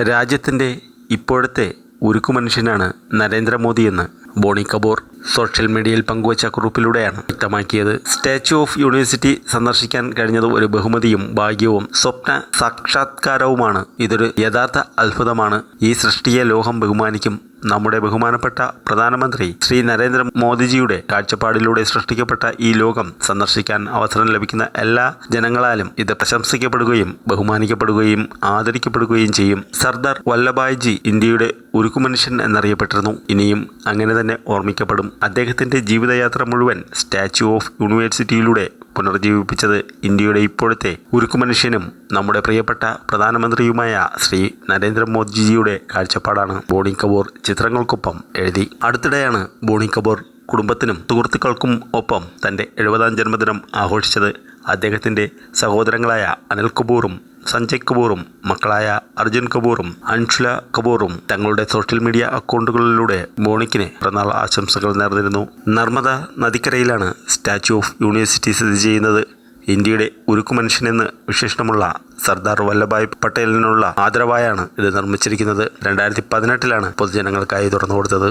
രാജ്യത്തിൻ്റെ ഇപ്പോഴത്തെ ഉരുക്കു മനുഷ്യനാണ് നരേന്ദ്രമോദിയെന്ന് ബോണി കപൂർ സോഷ്യൽ മീഡിയയിൽ പങ്കുവച്ച കുറിപ്പിലൂടെയാണ് വ്യക്തമാക്കിയത്. സ്റ്റാച്യു ഓഫ് യൂണിവേഴ്സിറ്റി സന്ദർശിക്കാൻ കഴിഞ്ഞത് ഒരു ബഹുമതിയും ഭാഗ്യവും സ്വപ്ന സാക്ഷാത്കാരവുമാണ്. ഇതൊരു യഥാർത്ഥ അത്ഭുതമാണ്. ഈ സൃഷ്ടിയെ ലോകം ബഹുമാനിക്കും. നമ്മുടെ ബഹുമാനപ്പെട്ട പ്രധാനമന്ത്രി ശ്രീ നരേന്ദ്ര മോദിജിയുടെ കാഴ്ചപ്പാടിലൂടെ സൃഷ്ടിക്കപ്പെട്ട ഈ ലോകം സന്ദർശിക്കാൻ അവസരം ലഭിക്കുന്ന എല്ലാ ജനങ്ങളാലും ഇത് പ്രശംസിക്കപ്പെടുകയും ബഹുമാനിക്കപ്പെടുകയും ആദരിക്കപ്പെടുകയും ചെയ്യും. സർദാർ വല്ലഭായ്ജി ഇന്ത്യയുടെ ഉരുക്കുമനുഷ്യൻ എന്നറിയപ്പെട്ടിരുന്നു. ഇനിയും അങ്ങനെ തന്നെ ഓർമ്മിക്കപ്പെടും. അദ്ദേഹത്തിൻ്റെ ജീവിതയാത്ര മുഴുവൻ സ്റ്റാച്യു ഓഫ് യൂണിവേഴ്സിറ്റിയിലൂടെ പുനർജീവിപ്പിച്ചത് ഇന്ത്യയുടെ ഇപ്പോഴത്തെ ഉരുക്കുമനുഷ്യനും നമ്മുടെ പ്രിയപ്പെട്ട പ്രധാനമന്ത്രിയുമായ ശ്രീ നരേന്ദ്രമോദിജിയുടെ കാഴ്ചപ്പാടാണ് ബോണി കപൂർ ചിത്രങ്ങൾക്കൊപ്പം എഴുതി. അടുത്തിടെയാണ് ബോണി കപൂർ കുടുംബത്തിനും സുഹൃത്തുക്കൾക്കും ഒപ്പം തൻ്റെ 70-ാം ജന്മദിനം ആഘോഷിച്ചത്. അദ്ദേഹത്തിൻ്റെ സഹോദരങ്ങളായ അനിൽ കപൂറും സഞ്ജയ് കപൂറും മക്കളായ അർജുൻ കപൂറും അൻഷുല കപൂറും തങ്ങളുടെ സോഷ്യൽ മീഡിയ അക്കൗണ്ടുകളിലൂടെ ബോണിക്കിന് പിറന്നാൾ ആശംസകൾ നേർന്നിരുന്നു. നർമ്മദ നദിക്കരയിലാണ് സ്റ്റാച്യു ഓഫ് യൂണിവേഴ്സിറ്റി സ്ഥിതി ചെയ്യുന്നത്. ഇന്ത്യയുടെ ഉരുക്കുമനുഷ്യനെന്ന് വിശേഷണമുള്ള സർദാർ വല്ലഭായ് പട്ടേലിനുള്ള ആദരവായാണ് ഇത് നിർമ്മിച്ചിരിക്കുന്നത്. 2018-ലാണ് പൊതുജനങ്ങൾക്കായി തുറന്നു കൊടുത്തത്.